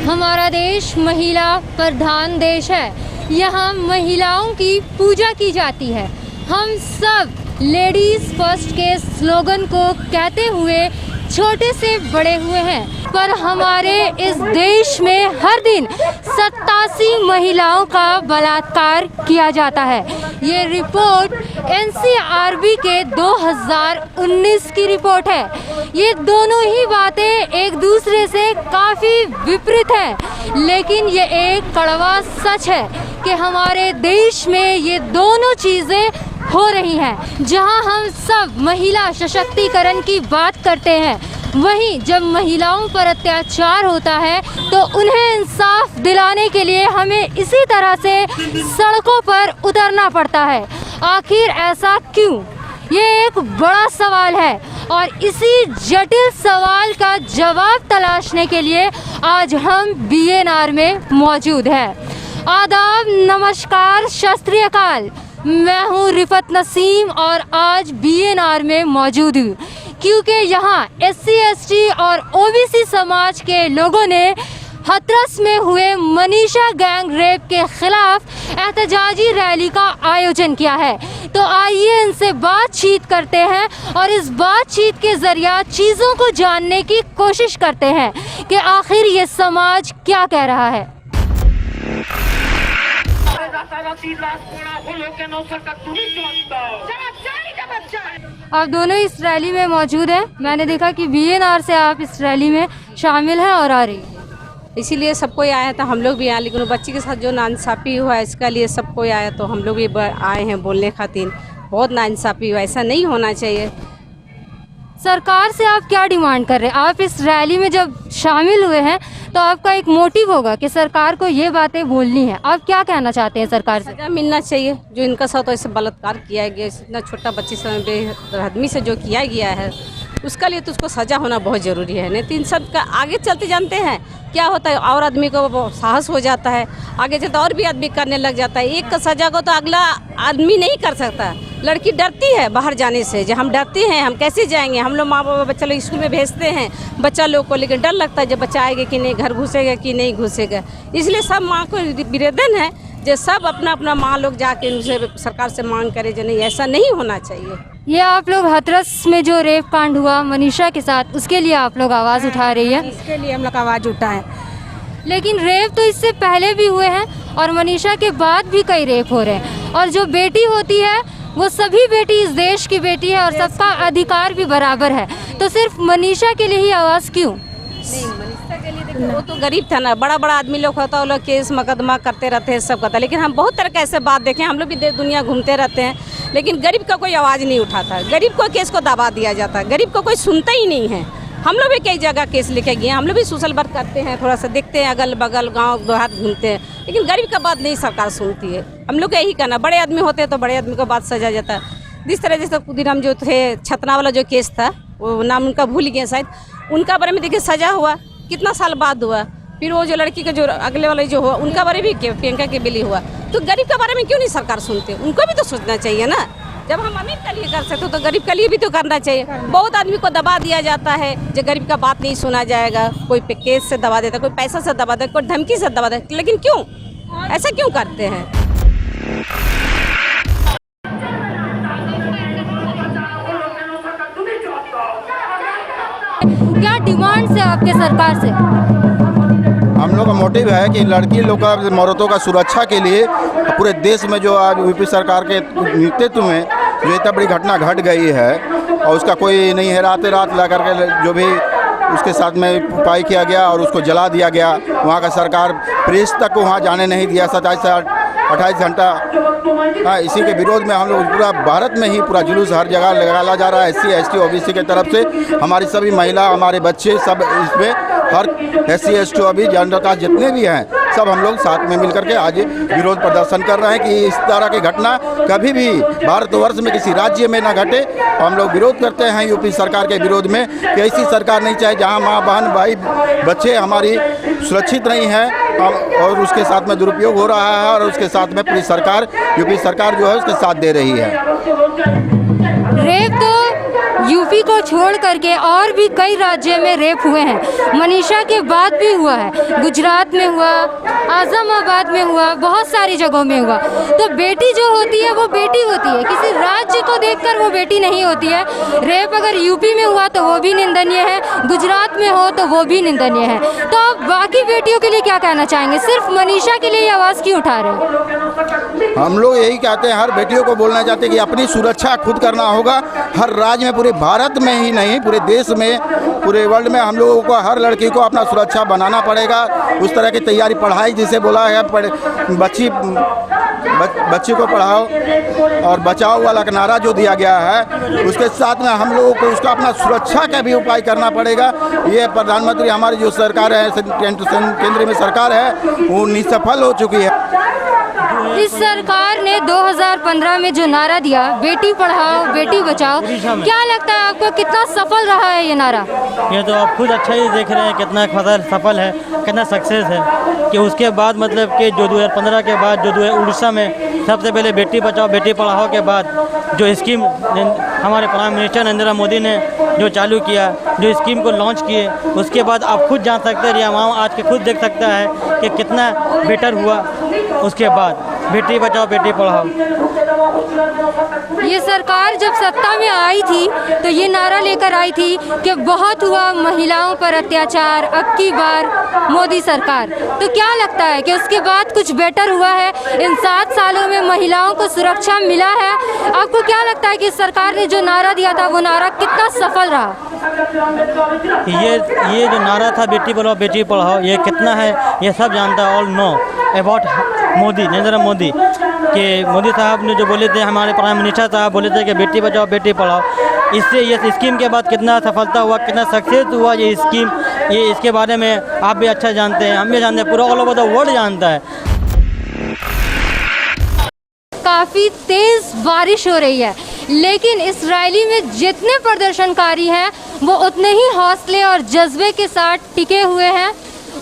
हमारा देश महिला प्रधान देश है। यहाँ महिलाओं की पूजा की जाती है। हम सब लेडीज फर्स्ट के स्लोगन को कहते हुए छोटे से बड़े हुए हैं, पर हमारे इस देश में हर दिन 87 महिलाओं का बलात्कार किया जाता है। ये रिपोर्ट एनसीआरबी के 2019 की रिपोर्ट है। ये दोनों ही बातें एक दूसरे से काफ़ी विपरीत हैं, लेकिन ये एक कड़वा सच है कि हमारे देश में ये दोनों चीज़ें हो रही हैं। जहां हम सब महिला सशक्तिकरण की बात करते हैं, वहीं जब महिलाओं पर अत्याचार होता है तो उन्हें इंसाफ दिलाने के लिए हमें इसी तरह से सड़कों पर उतरना पड़ता है। आखिर ऐसा क्यों? ये एक बड़ा सवाल है और इसी जटिल सवाल का जवाब तलाशने के लिए आज हम बीएनआर में मौजूद हैं। आदाब, नमस्कार, सत श्री अकाल। मैं हूँ रिफत नसीम और आज बीएनआर में मौजूद हूँ क्योंकि यहाँ SC ST और OBC समाज के लोगों ने हाथरस में हुए मनीषा गैंग रेप के खिलाफ एहतजाजी रैली का आयोजन किया है। तो आइए इनसे बातचीत करते हैं और इस बातचीत के जरिए चीज़ों को जानने की कोशिश करते हैं कि आखिर ये समाज क्या कह रहा है। आप दोनों इस रैली में मौजूद हैं। मैंने देखा कि बीएनआर से आप इस रैली में शामिल हैं और आ रही हैं, इसीलिए सब कोई आया था। हम लोग भी आए, लेकिन वो बच्ची के साथ जो नाइंसाफ़ी हुआ है इसके लिए सब कोई आया, तो हम लोग भी आए हैं बोलने खातिर। बहुत नाइंसाफ़ी हुआ, ऐसा नहीं होना चाहिए। सरकार से आप क्या डिमांड कर रहे हैं? आप इस रैली में जब शामिल हुए हैं तो आपका एक मोटिव होगा कि सरकार को ये बातें बोलनी है। आप क्या कहना चाहते हैं सरकार से? सजा मिलना चाहिए। जो इनका साथ ऐसे बलात्कार किया गया, इतना छोटा बच्ची से बेरहमी से जो किया गया है, उसका लिए तो उसको सज़ा होना बहुत ज़रूरी है। नहीं तो इन सब का आगे चलते जानते हैं क्या होता है, और आदमी को साहस हो जाता है, आगे चलते और भी आदमी करने लग जाता है। एक का सज़ा को तो अगला आदमी नहीं कर सकता। लड़की डरती है बाहर जाने से, जब हम डरते हैं हम कैसे जाएंगे। हम लोग माँ बाप बच्चा लोग स्कूल में भेजते हैं बच्चा लोग को, लेकिन डर लगता है जब बच्चा आएगा कि नहीं, घर घुसेगा कि नहीं घुसेगा। इसलिए सब माँ को निवेदन है जो सब अपना अपना माँ लोग जाके उनसे सरकार से मांग करे जो नहीं, ऐसा नहीं होना चाहिए। ये आप लोग हाथरस में जो रेप कांड हुआ मनीषा के साथ, उसके लिए आप लोग आवाज़ उठा रही है? इसके लिए हम लोग आवाज़ उठाएं। लेकिन रेप तो इससे पहले भी हुए हैं और मनीषा के बाद भी कई रेप हो रहे हैं, और जो बेटी होती है वो सभी बेटी इस देश की बेटी है और सबका अधिकार भी बराबर है। तो सिर्फ मनीषा के लिए ही आवाज़ क्यों? नहीं, मनीषा के लिए देखिए वो तो गरीब था ना, बड़ा बड़ा आदमी लोग होता है, वो लोग केस मुकदमा करते रहते हैं, सब करता है। लेकिन हम बहुत तरह के ऐसे बात देखें, हम लोग भी दुनिया घूमते रहते हैं, लेकिन गरीब का कोई आवाज़ नहीं उठाता। गरीब को केस को दबा दिया जाता है, गरीब को कोई सुनता ही नहीं है। हम लोग भी कई जगह केस लेके गए, हम लोग भी सोशल वर्क करते हैं, थोड़ा सा देखते हैं, अगल बगल गांव देहात घूमते हैं, लेकिन गरीब का बात नहीं सरकार सुनती है। हम लोग का यही कहना, बड़े आदमी होते हैं तो बड़े आदमी को बात सजा जाता है। जिस तरह जैसे खुद हम जो थे छतना वाला जो केस था, वो नाम उनका भूल गए शायद, उनका बारे में देखिए सजा हुआ कितना साल बाद हुआ। फिर वो जो लड़की का जो अगले वाले जो हुआ उनका बारे भी प्रियंका के बिली हुआ। तो गरीब के बारे में क्यों नहीं सरकार सुनते? उनको भी तो सोचना चाहिए ना। जब हम अमीर के लिए कर सकते तो गरीब के लिए भी तो करना चाहिए। बहुत आदमी को दबा दिया जाता है, जो गरीब का बात नहीं सुना जाएगा। कोई केस से दबा देता, कोई पैसा से दबा देता, कोई धमकी से दबा देता। लेकिन क्यों ऐसा क्यों करते हैं? क्या डिमांड से आपके सरकार से? हम लोग का मोटिव है कि लड़की लोग का औरतों का सुरक्षा के लिए पूरे देश में जो आज यूपी सरकार के नेतृत्व में जो इतना बड़ी घटना घट गई है और उसका कोई नहीं है, रात रात ला करके जो भी उसके साथ में उपाय किया गया और उसको जला दिया गया। वहाँ का सरकार प्रेस तक को वहाँ जाने नहीं दिया 27 से 28 घंटा। हाँ, इसी के विरोध में हम लोग पूरा भारत में ही पूरा जुलूस हर जगह लगाया जा रहा है। SC ST OBC के तरफ से हमारी सभी महिला, हमारे बच्चे सब इसमें, हर SC ST OBC general caste जितने भी हैं सब हम लोग साथ में मिलकर के आज विरोध प्रदर्शन कर रहे हैं कि इस तरह की घटना कभी भी भारतवर्ष में किसी राज्य में ना घटे। हम लोग विरोध करते हैं यूपी सरकार के विरोध में कि ऐसी सरकार नहीं चाहिए जहां माँ बहन भाई बच्चे हमारी सुरक्षित नहीं हैं और उसके साथ में दुरुपयोग हो रहा है और उसके साथ में पूरी सरकार यूपी सरकार जो है उसके साथ दे रही है। रेप तो यूपी को छोड़ करके और भी कई राज्य में रेप हुए हैं। मनीषा के बाद भी हुआ है, गुजरात में हुआ, आजमाबाद में हुआ, बहुत सारी जगहों में हुआ। तो बेटी जो होती है वो बेटी होती है, किसी राज्य को देखकर वो बेटी नहीं होती है। रेप अगर यूपी में हुआ तो वो भी निंदनीय है, गुजरात में हो तो वो भी निंदनीय है। तो आप बाकी बेटियों के लिए क्या कहना चाहेंगे? सिर्फ मनीषा के लिए आवाज़ क्यों उठा रहे हैं? हम लोग यही कहते हैं, हर बेटियों को बोलना चाहते हैं कि अपनी सुरक्षा खुद करना होगा। हर राज्य में, पूरे भारत में ही नहीं, पूरे देश में, पूरे वर्ल्ड में हम लोगों को, हर लड़की को अपना सुरक्षा बनाना पड़ेगा। उस तरह की तैयारी, पढ़ाई जिसे बोला है, बच्ची को पढ़ाओ और बचाओ वाला नारा जो दिया गया है, उसके साथ में हम लोगों को उसका अपना सुरक्षा का भी उपाय करना पड़ेगा। ये प्रधानमंत्री हमारी जो सरकार है, केंद्र में सरकार है, वो निसफल हो चुकी है। इस सरकार ने 2015 में जो नारा दिया, बेटी पढ़ाओ बेटी बचाओ, क्या लगता है आपको कितना सफल रहा है ये नारा? ये तो आप खुद अच्छा ही देख रहे हैं कितना सफल है, कितना सक्सेस है। कि उसके बाद मतलब कि जो 2015 के बाद जो उड़ीसा में सबसे पहले बेटी बचाओ बेटी पढ़ाओ के बाद जो स्कीम हमारे प्राइम मिनिस्टर नरेंद्र मोदी ने जो चालू किया, जो स्कीम को लॉन्च किए, उसके बाद आप खुद जान सकते हैं, या वहाँ आज के खुद देख सकता है कि कितना बेटर हुआ। उसके बाद बेटी बचाओ बेटी पढ़ाओ। ये सरकार जब सत्ता में आई थी तो ये नारा लेकर आई थी कि बहुत हुआ महिलाओं पर अत्याचार, अब की बार मोदी सरकार। तो क्या लगता है कि उसके बाद कुछ बेटर हुआ है? इन 7 सालों में महिलाओं को सुरक्षा मिला है? आपको क्या लगता है कि सरकार ने जो नारा दिया था वो नारा कितना सफल रहा? ये जो नारा था बेटी बचाओ बेटी पढ़ाओ, ये कितना है ये सब जानता है। All know about Modi, Narendra Modi कि मोदी साहब ने जो बोले थे, हमारे प्राइम मिनिस्टर साहब बोले थे कि बेटी बचाओ बेटी पढ़ाओ। इससे ये स्कीम के बाद कितना सफलता हुआ, कितना सक्सेस हुआ ये स्कीम, ये इसके बारे में आप भी अच्छा जानते हैं, हम भी जानते हैं, पूरा ऑल ओवर द वर्ल्ड जानता है। काफ़ी तेज़ बारिश हो रही है, लेकिन इस रैली में जितने प्रदर्शनकारी हैं वो उतने ही हौसले और जज्बे के साथ टिके हुए हैं।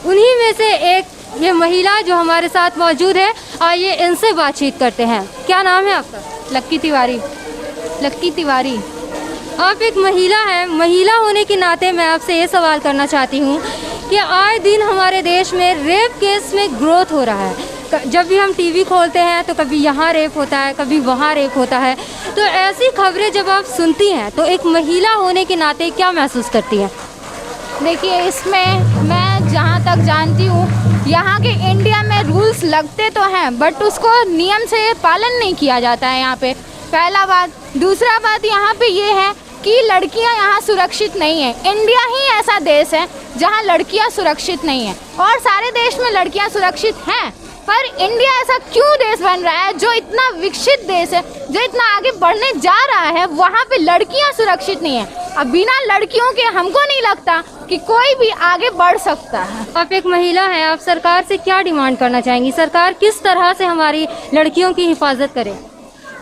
उन्हीं में से एक ये महिला जो हमारे साथ मौजूद है, आइए इनसे बातचीत करते हैं। क्या नाम है आपका? लक्की तिवारी। लक्की तिवारी, आप एक महिला हैं। महिला होने के नाते मैं आपसे ये सवाल करना चाहती हूँ कि आए दिन हमारे देश में रेप केस में ग्रोथ हो रहा है। जब भी हम टीवी खोलते हैं तो कभी यहाँ रेप होता है, कभी वहाँ रेप होता है। तो ऐसी खबरें जब आप सुनती हैं तो एक महिला होने के नाते क्या महसूस करती हैं? देखिए, इसमें मैं जहाँ तक जानती हूँ, यहाँ के इंडिया में रूल्स लगते तो हैं बट उसको नियम से पालन नहीं किया जाता है यहाँ पे, पहला बात। दूसरा बात यहाँ पे ये है कि लड़कियाँ यहाँ सुरक्षित नहीं है। इंडिया ही ऐसा देश है जहाँ लड़कियाँ सुरक्षित नहीं हैं, और सारे देश में लड़कियाँ सुरक्षित हैं, पर इंडिया ऐसा क्यों देश बन रहा है जो इतना विकसित देश है, जो इतना आगे बढ़ने जा रहा है, वहाँ पे लड़कियाँ सुरक्षित नहीं है। अब बिना लड़कियों के हमको नहीं लगता कि कोई भी आगे बढ़ सकता है। आप एक महिला हैं, आप सरकार से क्या डिमांड करना चाहेंगी? सरकार किस तरह से हमारी लड़कियों की हिफाजत करे?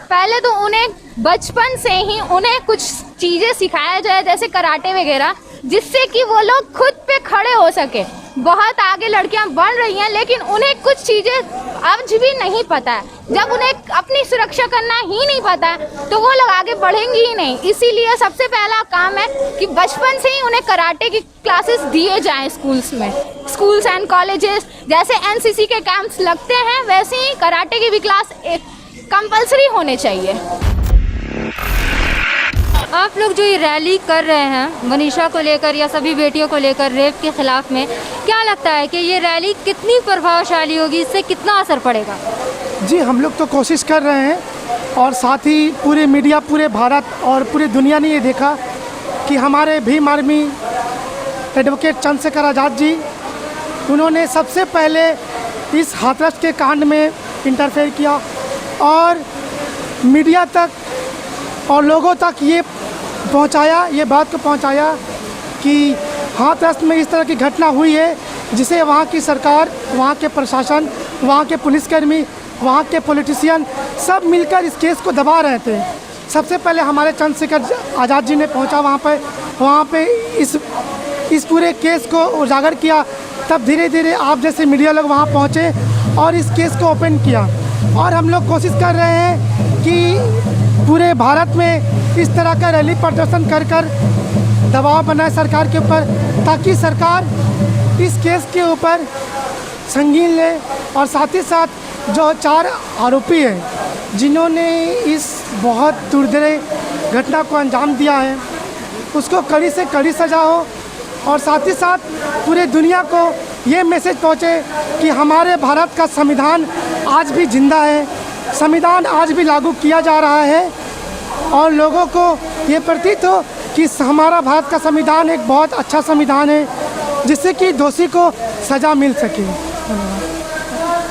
पहले तो उन्हें बचपन से ही उन्हें कुछ चीज़ें सिखाया जाए, जैसे कराटे वगैरह, जिससे कि वो लोग खुद पे खड़े हो सके। बहुत आगे लड़कियां बढ़ रही हैं, लेकिन उन्हें कुछ चीज़ें आज भी नहीं पता है। जब उन्हें अपनी सुरक्षा करना ही नहीं पता है तो वो लोग आगे बढ़ेंगी ही नहीं। इसीलिए सबसे पहला काम है कि बचपन से ही उन्हें कराटे की क्लासेस दिए जाएं स्कूल्स में। स्कूल्स एंड कॉलेजेस जैसे एनसीसी के कैंप्स लगते हैं, वैसे ही कराटे की भी क्लास कंपलसरी होने चाहिए। आप लोग जो ये रैली कर रहे हैं मनीषा को लेकर या सभी बेटियों को लेकर रेप के खिलाफ में, क्या लगता है कि ये रैली कितनी प्रभावशाली होगी? इससे कितना असर पड़ेगा? जी, हम लोग तो कोशिश कर रहे हैं, और साथ ही पूरे मीडिया, पूरे भारत और पूरी दुनिया ने ये देखा कि हमारे भीम आर्मी एडवोकेट चंद्रशेखर आज़ाद जी, उन्होंने सबसे पहले इस हाथरस के कांड में इंटरफेयर किया और मीडिया तक और लोगों तक ये पहुंचाया, ये बात को पहुंचाया कि हाथरस में इस तरह की घटना हुई है, जिसे वहाँ की सरकार, वहाँ के प्रशासन, वहाँ के पुलिसकर्मी, वहाँ के पॉलिटिशियन सब मिलकर इस केस को दबा रहे थे। सबसे पहले हमारे चंद्रशेखर आज़ाद जी ने पहुँचा वहाँ पे इस पूरे केस को उजागर किया। तब धीरे धीरे आप जैसे मीडिया लोग वहाँ पहुँचे और इस केस को ओपन किया। और हम लोग कोशिश कर रहे हैं कि पूरे भारत में इस तरह का रैली प्रदर्शन कर कर दबाव बनाए सरकार के ऊपर, ताकि सरकार इस केस के ऊपर संगीन ले और साथ ही साथ जो 4 आरोपी हैं जिन्होंने इस बहुत दुर्दैवी घटना को अंजाम दिया है उसको कड़ी से कड़ी सजा हो, और साथ ही साथ पूरे दुनिया को ये मैसेज पहुँचे कि हमारे भारत का संविधान आज भी जिंदा है, संविधान आज भी लागू किया जा रहा है, और लोगों को ये प्रतीत हो कि हमारा भारत का संविधान एक बहुत अच्छा संविधान है जिससे कि दोषी को सज़ा मिल सके।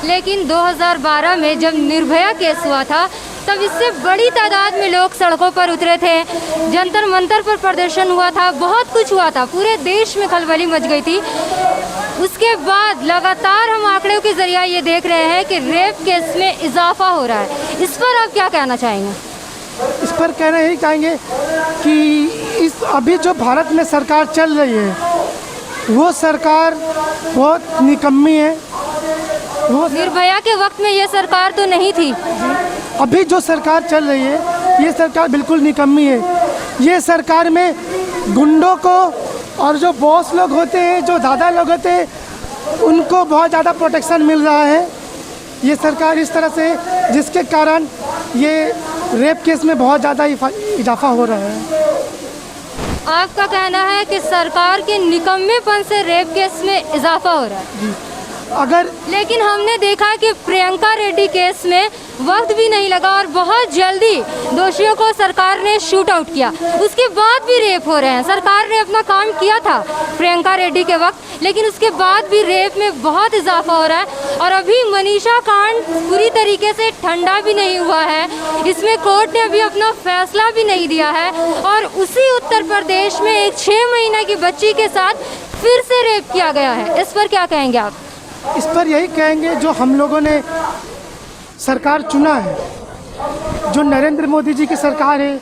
लेकिन 2012 में जब निर्भया केस हुआ था तब इससे बड़ी तादाद में लोग सड़कों पर उतरे थे, जंतर मंतर पर प्रदर्शन हुआ था, बहुत कुछ हुआ था, पूरे देश में खलबली मच गई थी। उसके बाद लगातार हम आंकड़ों के जरिए ये देख रहे हैं कि रेप केस में इजाफा हो रहा है। इस पर आप क्या कहना चाहेंगे? इस पर कहना यही चाहेंगे कि इस अभी जो भारत में सरकार चल रही है वो सरकार बहुत निकम्मी है। वो निर्भया के वक्त में ये सरकार तो नहीं थी। अभी जो सरकार चल रही है ये सरकार बिल्कुल निकम्मी है। ये सरकार में गुंडों को और जो बॉस लोग होते हैं, जो दादा लोग होते हैं, उनको बहुत ज़्यादा प्रोटेक्शन मिल रहा है ये सरकार इस तरह से, जिसके कारण ये रेप केस में बहुत ज़्यादा इजाफा हो रहा है। आपका कहना है कि सरकार के निकम्मेपन से रेप केस में इजाफा हो रहा है। अगर लेकिन हमने देखा कि प्रियंका रेड्डी केस में वक्त भी नहीं लगा और बहुत जल्दी दोषियों को सरकार ने शूट आउट किया, उसके बाद भी रेप हो रहे हैं। सरकार ने अपना काम किया था प्रियंका रेड्डी के वक्त, लेकिन उसके बाद भी रेप में बहुत इजाफा हो रहा है। और अभी मनीषा कांड पूरी तरीके से ठंडा भी नहीं हुआ है, इसमें कोर्ट ने अभी अपना फैसला भी नहीं दिया है, और उसी उत्तर प्रदेश में एक 6 महीने की बच्ची के साथ फिर से रेप किया गया है। इस पर क्या कहेंगे आप? इस पर यही कहेंगे, जो हम लोगों ने सरकार चुना है, जो नरेंद्र मोदी जी की सरकार है,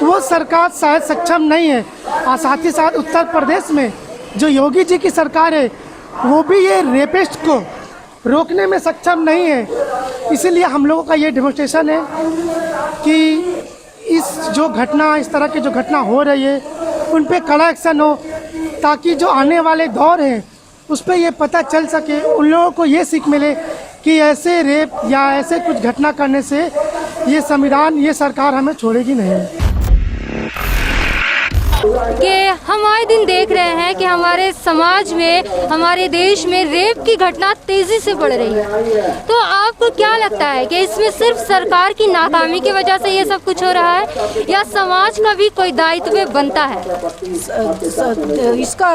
वो सरकार शायद सक्षम नहीं है, और साथ ही साथ उत्तर प्रदेश में जो योगी जी की सरकार है वो भी ये रेपिस्ट को रोकने में सक्षम नहीं है। इसीलिए हम लोगों का ये डेमोन्स्ट्रेशन है कि इस तरह की जो घटना हो रही है उन पे कड़ा एक्शन हो, ताकि जो आने वाले दौर हैं उस पर ये पता चल सके, उन लोगों को ये सीख मिले कि ऐसे रेप या ऐसे कुछ घटना करने से ये संविधान, ये सरकार हमें छोड़ेगी नहीं। कि हम आए दिन देख रहे हैं कि हमारे समाज में, हमारे देश में रेप की घटना तेज़ी से बढ़ रही है। तो आपको क्या लगता है कि इसमें सिर्फ सरकार की नाकामी की वजह से ये सब कुछ हो रहा है, या समाज का भी कोई दायित्व बनता है? इसका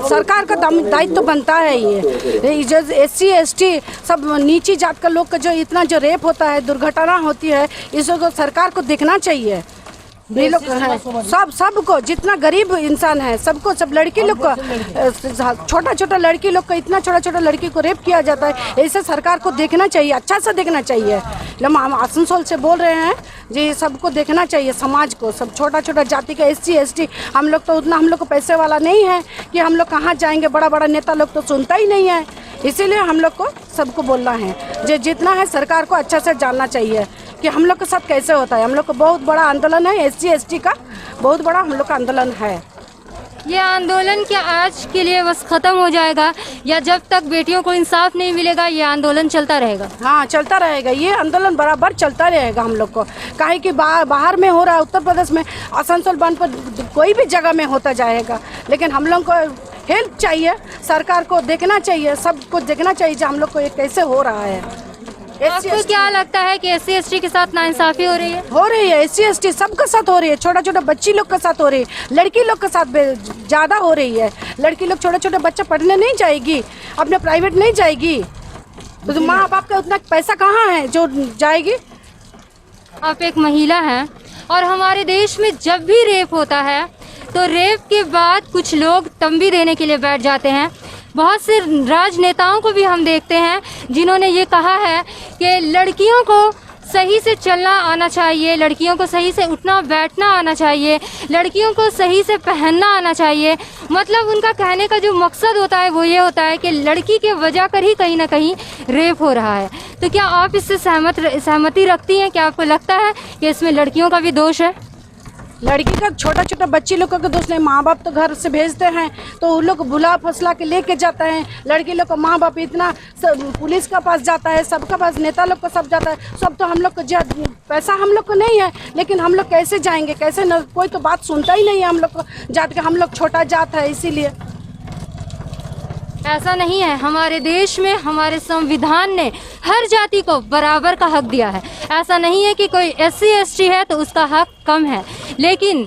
सरकार का दायित्व बनता है। ये SC ST सब नीची जात का लोग का जो इतना जो रेप होता है, दुर्घटना होती है, इसको सरकार को देखना चाहिए। ये लोग हैं सबको, जितना गरीब इंसान है सबको, सब लड़की लोग को, छोटा लड़की लोग को, इतना छोटा लड़की को रेप किया जाता है। ऐसे सरकार को देखना चाहिए, अच्छा से देखना चाहिए। हम आसनसोल से बोल रहे हैं जी, सबको देखना चाहिए, समाज को, सब छोटा जाति का SC ST। हम लोग तो उतना, हम लोग को पैसे वाला नहीं है कि हम लोग कहाँ जाएंगे, बड़ा नेता लोग तो सुनता ही नहीं है। इसीलिए हम लोग को सबको बोलना है, जो जितना है सरकार को अच्छा से जानना चाहिए कि हम लोग के साथ कैसे होता है। हम लोग को बहुत बड़ा आंदोलन है, SC ST का बहुत बड़ा हम लोग का आंदोलन है। ये आंदोलन क्या आज के लिए बस ख़त्म हो जाएगा, या जब तक बेटियों को इंसाफ नहीं मिलेगा ये आंदोलन चलता रहेगा? हाँ, चलता रहेगा, ये आंदोलन बराबर चलता रहेगा हम लोग को। काहे कि बाहर में हो रहा है, उत्तर प्रदेश में आसनसोल बांध पर कोई भी जगह में होता जाएगा, लेकिन हम लोग को हेल्प चाहिए, सरकार को देखना चाहिए, सबको देखना चाहिए जो हम लोग को ये कैसे हो रहा है। आपको क्या लगता है कि SC ST के साथ नाइंसाफी हो रही है? हो रही है, SC ST सबके साथ हो रही है, छोटा बच्ची लोग के साथ हो रही है, लड़की लोग के साथ ज़्यादा हो रही है। लड़की लोग छोटे बच्चे पढ़ने नहीं जाएगी, अपने प्राइवेट नहीं जाएगी, तो माँ बाप का उतना पैसा कहाँ है जो जाएगी। आप एक महिला हैं, और हमारे देश में जब भी रेप होता है तो रेप के बाद कुछ लोग तंबी देने के लिए बैठ जाते हैं। बहुत से राजनेताओं को भी हम देखते हैं जिन्होंने ये कहा है कि लड़कियों को सही से चलना आना चाहिए, लड़कियों को सही से उठना बैठना आना चाहिए, लड़कियों को सही से पहनना आना चाहिए। मतलब उनका कहने का जो मकसद होता है वो ये होता है कि लड़की के वजह कर ही कहीं ना कहीं रेप हो रहा है। तो क्या आप इससे सहमति रखती हैं? क्या आपको लगता है कि इसमें लड़कियों का भी दोष है? लड़की का छोटा छोटा बच्ची लोग का दोस्त नहीं, माँ बाप तो घर से भेजते हैं तो उन लोग बुला फसला के लेके जाते हैं। लड़की लोग को माँ बाप इतना पुलिस का पास जाता है, सबका पास नेता लोग को सब जाता है, सब तो हम लोग को पैसा हम लोग को नहीं है, लेकिन हम लोग कैसे जाएंगे, कैसे न, कोई तो बात सुनता ही नहीं है हम लोग को, जात के हम लोग छोटा जात है इसीलिए। ऐसा नहीं है, हमारे देश में हमारे संविधान ने हर जाति को बराबर का हक दिया है। ऐसा नहीं है कि कोई SC ST है तो उसका हक कम है, लेकिन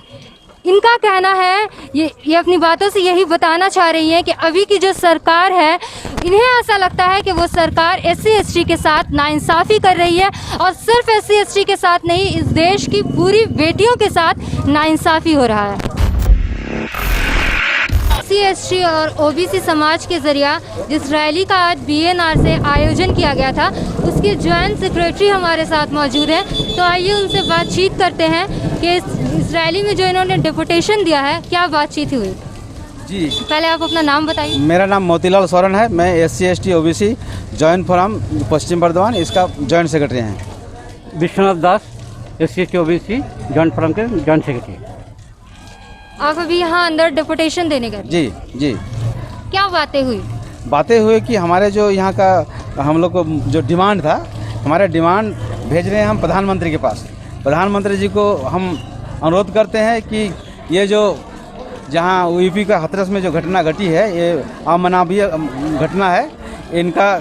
इनका कहना है, ये अपनी बातों से यही बताना चाह रही हैं कि अभी की जो सरकार है इन्हें ऐसा लगता है कि वो सरकार SC ST के साथ नाइंसाफ़ी कर रही है, और सिर्फ SC ST के साथ नहीं, इस देश की पूरी बेटियों के साथ नाइंसाफ़ी हो रहा है। SC ST और OBC समाज के ज़रिया जिस रैली का आज BNR से आयोजन किया गया था उसके जॉइंट सेक्रेटरी हमारे साथ मौजूद हैं, तो आइए उनसे बातचीत करते हैं कि इस रैली में जो इन्होंने डेपुटेशन दिया है क्या बातचीत हुई। जी, पहले आप अपना नाम बताइए। मेरा नाम मोतीलाल सोरेन है, मैं SC ST OBC joint forum Paschim Bardhaman इसका जॉइंट सेक्रेटरी हैं। Vishwanath Das SC ST OBC joint forum के जॉइंट सेक्रेटरी। आप अभी यहाँ अंदर डेपुटेशन देने गए? जी जी। क्या बातें हुई? बातें हुई कि हमारे जो यहाँ का हम लोग को जो डिमांड था, हमारे डिमांड भेज रहे हैं हम प्रधानमंत्री के पास। प्रधानमंत्री जी को हम अनुरोध करते हैं कि ये जो जहाँ UP का हाथरस में जो घटना घटी है, ये अमानवीय घटना है, इनका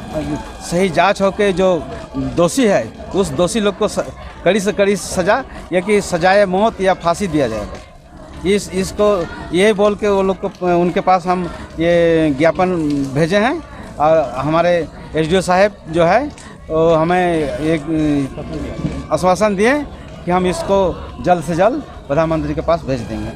सही जांच हो के जो दोषी है उस दोषी लोग को कड़ी से कड़ी सज़ा या कि सजाए मौत या फांसी दिया जाएगा। इसको ये बोल के वो लोग को उनके पास हम ये ज्ञापन भेजे हैं, और हमारे SDO साहब जो है वो हमें एक आश्वासन दिए कि हम इसको जल्द से जल्द प्रधानमंत्री के पास भेज देंगे।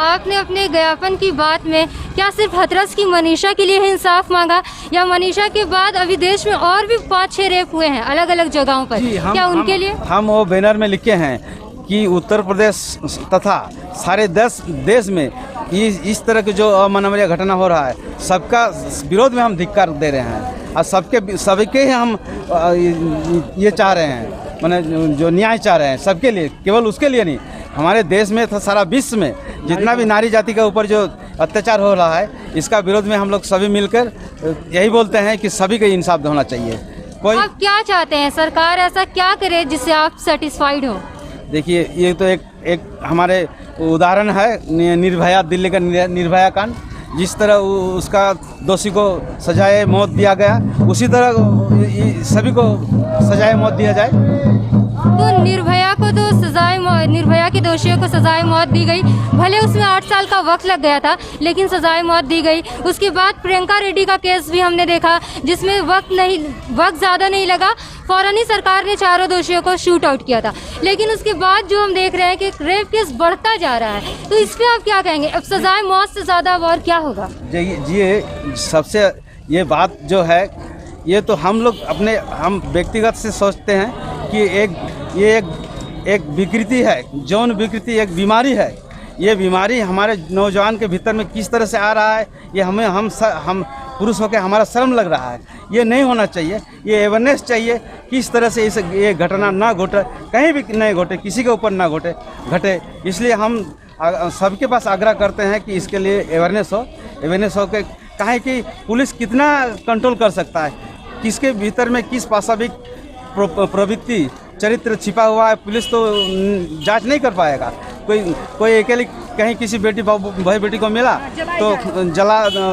आपने अपने ज्ञापन की बात में क्या सिर्फ हाथरस की मनीषा के लिए इंसाफ मांगा, या मनीषा के बाद अभी देश में और भी 5-6 रेप हुए हैं अलग अलग जगहों पर, क्या उनके लिए? हम वो बैनर में लिखे हैं कि उत्तर प्रदेश तथा सारे देश में इस तरह की जो अमानवीय घटना हो रहा है, सबका विरोध में हम धिक्कार दे रहे हैं, और सबके ही हम ये चाह रहे हैं, माने जो न्याय चाह रहे हैं सबके लिए, केवल उसके लिए नहीं, हमारे देश में सारा विश्व में जितना भी नारी जाति के ऊपर जो अत्याचार हो रहा है, इसका विरोध में हम लोग सभी मिलकर यही बोलते हैं कि सभी को इंसाफ होना चाहिए। आप क्या चाहते हैं, सरकार ऐसा क्या करे जिससे आप सेटिस्फाइड हो? देखिए, ये तो एक हमारे उदाहरण है निर्भया, दिल्ली का निर्भया कांड, जिस तरह उसका दोषी को सजाए मौत दिया गया, उसी तरह सभी को सजाए मौत दिया जाए। तो निर्भया को तो निर्भया के दोषियों को सजाए मौत दी गई, भले उसमें 8 साल का वक्त लग गया था, लेकिन सजाए मौत दी गई। उसके बाद प्रियंका रेड्डी का केस भी हमने देखा, जिसमें वक्त ज़्यादा नहीं लगा, फौरन ही सरकार ने चारों दोषियों को शूट आउट किया था। लेकिन उसके बाद जो हम देख रहे हैं कि रेप केस बढ़ता जा रहा है, तो इस पर आप क्या कहेंगे? अब सजाए मौत से ज़्यादा अब और क्या होगा? जी, सबसे ये बात जो है, ये तो हम लोग हम व्यक्तिगत से सोचते हैं कि ये एक विकृति है, यौन विकृति एक बीमारी है। ये बीमारी हमारे नौजवान के भीतर में किस तरह से आ रहा है, ये हम पुरुष होकर हमारा शर्म लग रहा है। ये नहीं होना चाहिए, ये अवेयरनेस चाहिए, किस तरह से ये घटना ना घटे, कहीं भी नहीं घटे, किसी के ऊपर ना घटे। इसलिए हम सबके पास आग्रह करते हैं कि इसके लिए अवेयरनेस हो के, काहे कि पुलिस कितना कंट्रोल कर सकता है, किसके भीतर में किस पाशविक प्रवृत्ति चरित्र छिपा हुआ है, पुलिस तो जांच नहीं कर पाएगा। कोई अकेले कहीं किसी भाई बेटी को मिला तो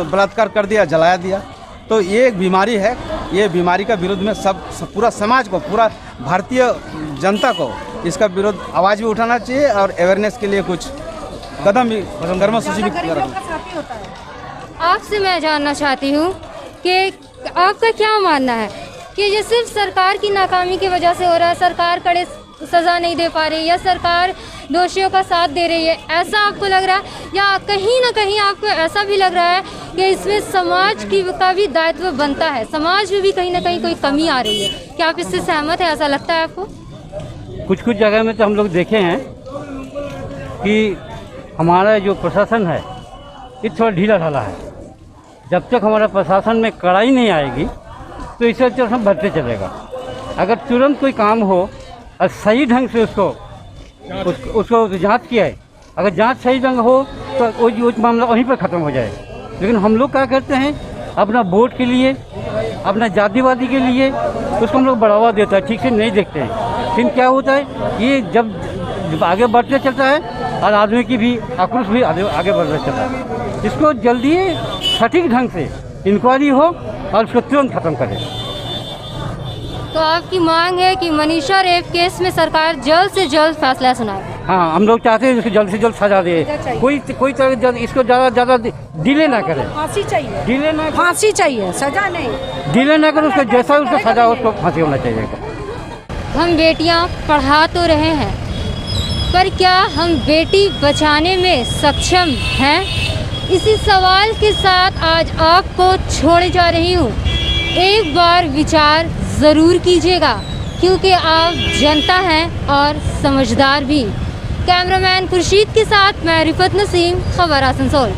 बलात्कार कर दिया, जलाया दिया। तो ये एक बीमारी है, ये बीमारी का विरोध में पूरा समाज को, पूरा भारतीय जनता को इसका विरोध आवाज़ भी उठाना चाहिए, और अवेयरनेस के लिए कुछ कदम भी कर्मसूची भी आपसे मैं जानना चाहती हूँ कि आपका क्या मानना है कि ये सिर्फ सरकार की नाकामी की वजह से हो रहा है, सरकार कड़े सज़ा नहीं दे पा रही, या सरकार दोषियों का साथ दे रही है, ऐसा आपको लग रहा है? या कहीं ना कहीं आपको ऐसा भी लग रहा है कि इसमें समाज का भी दायित्व बनता है, समाज में भी कहीं ना कहीं कोई कमी आ रही है? क्या आप इससे सहमत है? ऐसा लगता है आपको? कुछ कुछ जगह में तो हम लोग देखे हैं कि हमारा जो प्रशासन है ये थोड़ा ढीला ढाला है। जब तक हमारा प्रशासन में कड़ाई नहीं आएगी तो इसे तो हम बढ़ते चलेगा। अगर तुरंत कोई काम हो और सही ढंग से उसको जांच किया है, अगर जांच सही ढंग हो तो वो मामला वहीं पर ख़त्म हो जाए। लेकिन हम लोग क्या करते हैं, अपना वोट के लिए, अपना जातिवादी के लिए उसको हम लोग बढ़ावा देता है, ठीक से नहीं देखते हैं। फिर क्या होता है, ये जब आगे बढ़ते चलता है और आदमी की भी आक्रोश भी आगे बढ़ता चलता है। इसको जल्दी सटीक ढंग से इंक्वायरी हो और उसको तुरंत ख़त्म करें। तो आपकी मांग है कि मनीषा रेप केस में सरकार जल्द से जल्द फैसला सुनाए। हाँ, हम लोग चाहते हैं इसको जल्द से जल्द सजा दे। कोई तरह इसको ज़्यादा डिले ना करे। फांसी चाहिए, डिले ना, फांसी चाहिए, सजा नहीं। डिले ना करे। उसको जैसा उसको सजा हो उसको फांसी होना चाहिए। हम बेटियां पढ़ा तो रहे हैं, पर क्या हम बेटी बचाने में सक्षम हैं? इसी सवाल के साथ आज आपको छोड़े जा रही हूँ। एक बार विचार ज़रूर कीजिएगा, क्योंकि आप जनता हैं और समझदार भी। कैमरामैन खुर्शीद के साथ मैं रिफत नसीम, खबर आसनसोल।